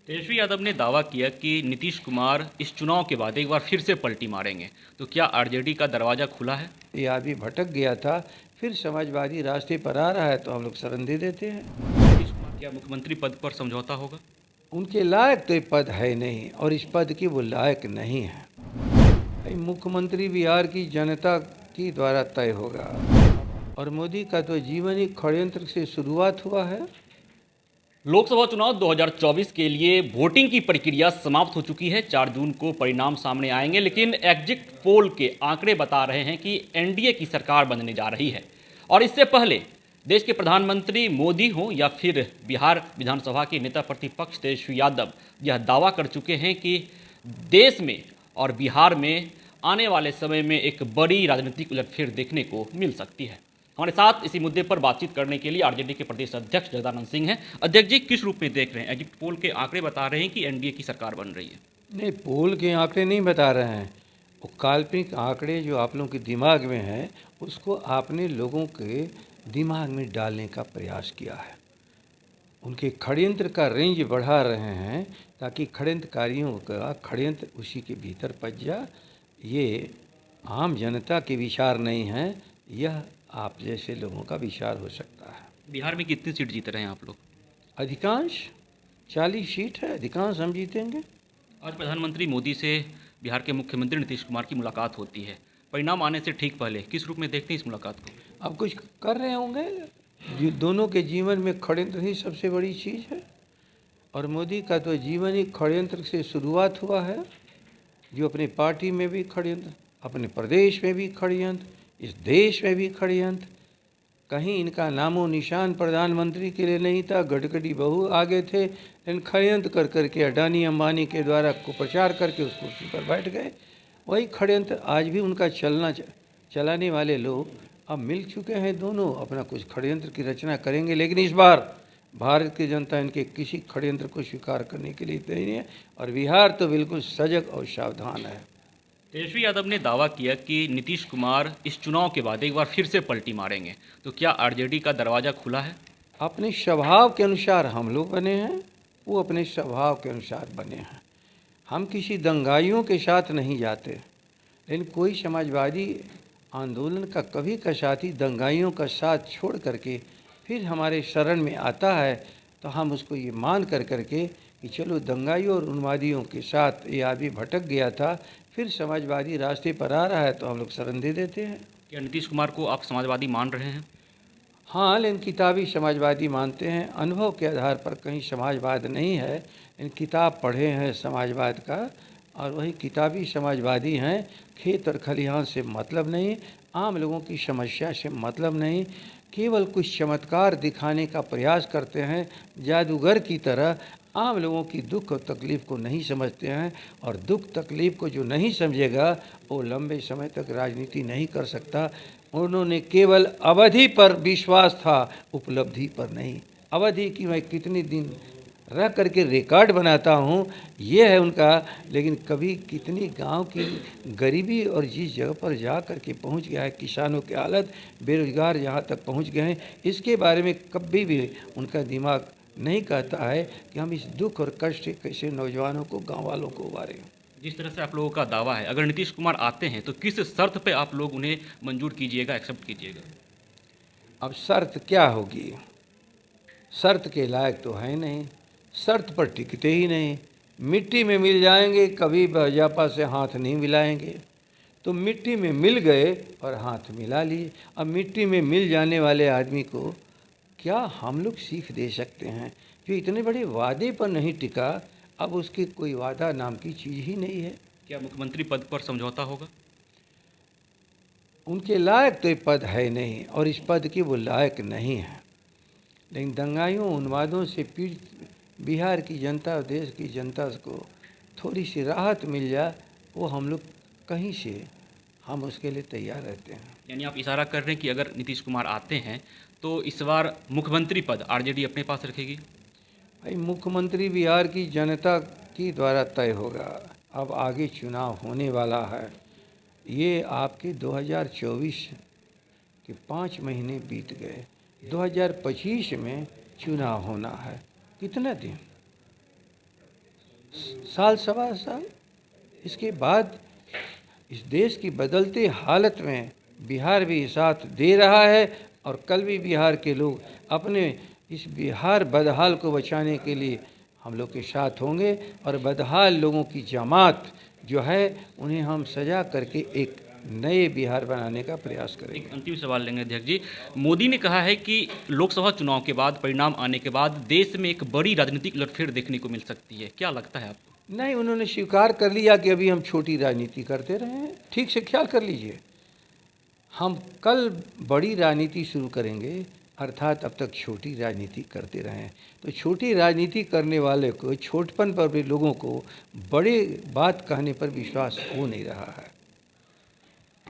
तेजस्वी यादव ने दावा किया कि नीतीश कुमार इस चुनाव के बाद एक बार फिर से पलटी मारेंगे। तो क्या आरजेडी का दरवाजा खुला है? ये आदमी भटक गया था, फिर समाजवादी रास्ते पर आ रहा है तो हम लोग शरण दे देते हैं। नीतीश कुमार क्या मुख्यमंत्री पद पर समझौता होगा? उनके लायक तो ये पद है नहीं और इस पद की वो लायक नहीं है। भाई, मुख्यमंत्री बिहार की जनता की द्वारा तय होगा और मोदी का तो जीवन ही षड्यंत्र से शुरुआत हुआ है। लोकसभा चुनाव 2024 के लिए वोटिंग की प्रक्रिया समाप्त हो चुकी है। 4 जून को परिणाम सामने आएंगे, लेकिन एग्जिट पोल के आंकड़े बता रहे हैं कि एनडीए की सरकार बनने जा रही है। और इससे पहले देश के प्रधानमंत्री मोदी हों या फिर बिहार विधानसभा के नेता प्रतिपक्ष तेजस्वी यादव यह दावा कर चुके हैं कि देश में और बिहार में आने वाले समय में एक बड़ी राजनीतिक उलटफेर देखने को मिल सकती है। हमारे साथ इसी मुद्दे पर बातचीत करने के लिए आरजेडी के प्रदेश अध्यक्ष जगदानंद सिंह हैं। अध्यक्ष जी, किस रूप में देख रहे हैं? एग्जिट पोल के आंकड़े बता रहे हैं कि एनडीए की सरकार बन रही है। नहीं, पोल के आंकड़े नहीं बता रहे हैं, वो काल्पनिक आंकड़े जो आप लोगों के दिमाग में हैं उसको आपने लोगों के दिमाग में डालने का प्रयास किया है। उनके षड्यंत्र का रेंज बढ़ा रहे हैं ताकि षड्यंत्रकारियों का षड्यंत्र उसी के भीतर पच जाए। ये आम जनता के विचार नहीं हैं, यह आप जैसे लोगों का विचार हो सकता है। बिहार में कितनी सीट जीत रहे हैं आप लोग? अधिकांश 40 सीट है, अधिकांश हम जीतेंगे। आज प्रधानमंत्री मोदी से बिहार के मुख्यमंत्री नीतीश कुमार की मुलाकात होती है। परिणाम आने से ठीक पहले किस रूप में देखते हैं इस मुलाकात को? अब कुछ कर रहे होंगे, दोनों के जीवन में षड्यंत्र ही सबसे बड़ी चीज़ है और मोदी का तो जीवन ही षड्यंत्र से शुरुआत हुआ है। जो अपनी पार्टी में भी षड्यंत्र, अपने प्रदेश में भी षड्यंत्र, इस देश में भी षड्यंत्र। कहीं इनका नामो निशान प्रधानमंत्री के लिए नहीं था। गडकरी बहू आगे थे, लेकिन षड्यंत्र कर करके अडानी अंबानी के द्वारा कुप्रचार करके उस कुर्सी पर बैठ गए। वही षड्यंत्र आज भी उनका चलाने वाले लोग अब मिल चुके हैं। दोनों अपना कुछ षड्यंत्र की रचना करेंगे, लेकिन इस बार भारत की जनता इनके किसी षड्यंत्र को स्वीकार करने के लिए तैयार है और बिहार तो बिल्कुल सजग और सावधान है। तेजस्वी यादव ने दावा किया कि नीतीश कुमार इस चुनाव के बाद एक बार फिर से पलटी मारेंगे। तो क्या आरजेडी का दरवाजा खुला है? अपने स्वभाव के अनुसार हम लोग बने हैं, वो अपने स्वभाव के अनुसार बने हैं। हम किसी दंगाइयों के साथ नहीं जाते, लेकिन कोई समाजवादी आंदोलन का कभी का साथी दंगाइयों का साथ छोड़ करके फिर हमारे शरण में आता है तो हम उसको ये मान कर करके कि चलो दंगाइयों और उन्मादियों के साथ ये आदमी भटक गया था, फिर समाजवादी रास्ते पर आ रहा है तो हम लोग शरण दे देते हैं। क्या नीतीश कुमार को आप समाजवादी मान रहे हैं? हाँ, लेकिन किताबी समाजवादी मानते हैं। अनुभव के आधार पर कहीं समाजवाद नहीं है, लेकिन किताब पढ़े हैं समाजवाद का और वही किताबी समाजवादी हैं। खेत और खलिहान से मतलब नहीं, आम लोगों की समस्या से मतलब नहीं, केवल कुछ चमत्कार दिखाने का प्रयास करते हैं। जादूगर की तरह आम लोगों की दुख और तकलीफ़ को नहीं समझते हैं और दुख तकलीफ़ को जो नहीं समझेगा वो लंबे समय तक राजनीति नहीं कर सकता। उन्होंने केवल अवधि पर विश्वास था, उपलब्धि पर नहीं। अवधि की मैं कितने दिन रह करके रिकॉर्ड बनाता हूँ, ये है उनका। लेकिन कभी कितनी गांव की गरीबी और जिस जगह पर जा कर के पहुँच गया है, किसानों की हालत, बेरोजगार जहाँ तक पहुँच गए हैं, इसके बारे में कभी भी उनका दिमाग नहीं कहता है कि हम इस दुख और कष्ट से कैसे नौजवानों को, गाँव वालों को उबारें। जिस तरह से आप लोगों का दावा है, अगर नीतीश कुमार आते हैं तो किस शर्त पे आप लोग उन्हें मंजूर कीजिएगा, एक्सेप्ट कीजिएगा? अब शर्त क्या होगी? शर्त के लायक तो है नहीं, शर्त पर टिकते ही नहीं। मिट्टी में मिल जाएंगे, कभी भाजपा से हाथ नहीं मिलाएंगे। तो मिट्टी में मिल गए और हाथ मिला लिए। अब मिट्टी में मिल जाने वाले आदमी को क्या हम लोग सीख दे सकते हैं? जो इतने बड़े वादे पर नहीं टिका, अब उसकी कोई वादा नाम की चीज़ ही नहीं है। क्या मुख्यमंत्री पद पर समझौता होगा? उनके लायक तो ये पद है नहीं और इस पद की वो लायक नहीं है। लेकिन दंगाइयों उन्मादों से पीड़ित बिहार की जनता और देश की जनता को थोड़ी सी राहत मिल जाए, वो हम लोग कहीं से हम उसके लिए तैयार रहते हैं। यानी आप इशारा कर रहे हैं कि अगर नीतीश कुमार आते हैं तो इस बार मुख्यमंत्री पद आरजेडी अपने पास रखेगी? भाई, मुख्यमंत्री बिहार की जनता की द्वारा तय होगा। अब आगे चुनाव होने वाला है। ये आपके 2024 के 5 महीने बीत गए, 2025 में चुनाव होना है। कितना दिन? साल सवा साल। इसके बाद इस देश की बदलती हालत में बिहार भी साथ दे रहा है और कल भी बिहार के लोग अपने इस बिहार बदहाल को बचाने के लिए हम लोग के साथ होंगे और बदहाल लोगों की जमात जो है उन्हें हम सजा करके एक नए बिहार बनाने का प्रयास करेंगे। एक अंतिम सवाल लेंगे अध्यक्ष जी। मोदी ने कहा है कि लोकसभा चुनाव के बाद, परिणाम आने के बाद देश में एक बड़ी राजनीतिक उलटफेर देखने को मिल सकती है, क्या लगता है आपको? नहीं, उन्होंने स्वीकार कर लिया कि अभी हम छोटी राजनीति करते रहे हैं। ठीक से ख्याल कर लीजिए, हम कल बड़ी राजनीति शुरू करेंगे, अर्थात अब तक छोटी राजनीति करते रहे हैं। तो छोटी राजनीति करने वाले को, छोटपन पर भी लोगों को बड़े बात कहने पर विश्वास हो नहीं रहा है।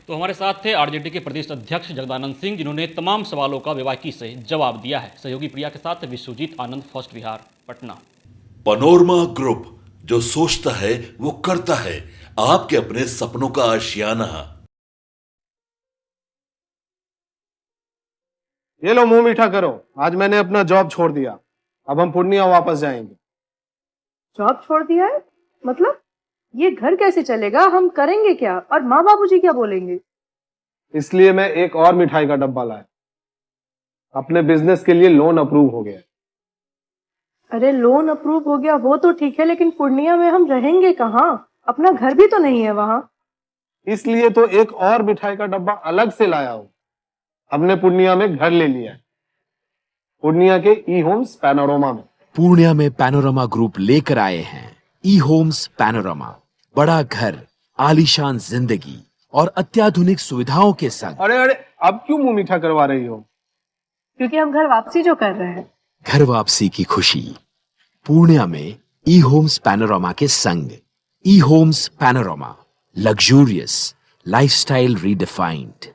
तो हमारे साथ थे आरजेडी के प्रदेश अध्यक्ष जगदानंद सिंह, जिन्होंने तमाम सवालों का बेबाकी से जवाब दिया है। सहयोगी प्रिया के साथ Vishwajeet Anand, first Bihar, Patna. Panorama group, जो सोचता है वो करता है। आपके अपने सपनों का आशियाना। ये लो, मुंह मीठा करो। आज मैंने अपना जॉब छोड़ दिया, अब हम पूर्णिया वापस जाएंगे। जॉब छोड़ दिया है? मतलब ये घर कैसे चलेगा? हम करेंगे क्या? और माँ बाबूजी क्या बोलेंगे? इसलिए मैं एक और मिठाई का डब्बा लाया। अपने बिजनेस के लिए लोन अप्रूव हो गया। अरे लोन अप्रूव हो गया वो तो ठीक है, लेकिन पूर्णिया में हम रहेंगे कहाँ? अपना घर भी तो नहीं है वहाँ। इसलिए तो एक और मिठाई का डब्बा अलग से लाया हूँ। हमने पूर्णिया में घर ले लिया है, पूर्णिया के ई होम्स पैनोरमा में। पूर्णिया में पैनोरमा ग्रुप लेकर आए हैं ई होम्स पैनोरमा। बड़ा घर, आलीशान जिंदगी और अत्याधुनिक सुविधाओं के संग। अरे अरे, अब क्यों मुंह मीठा करवा रही हो? क्योंकि हम घर वापसी जो कर रहे हैं। घर वापसी की खुशी पूर्णिया में ई होम्स पैनोरमा के संग। E homes Panorama, luxurious lifestyle redefined.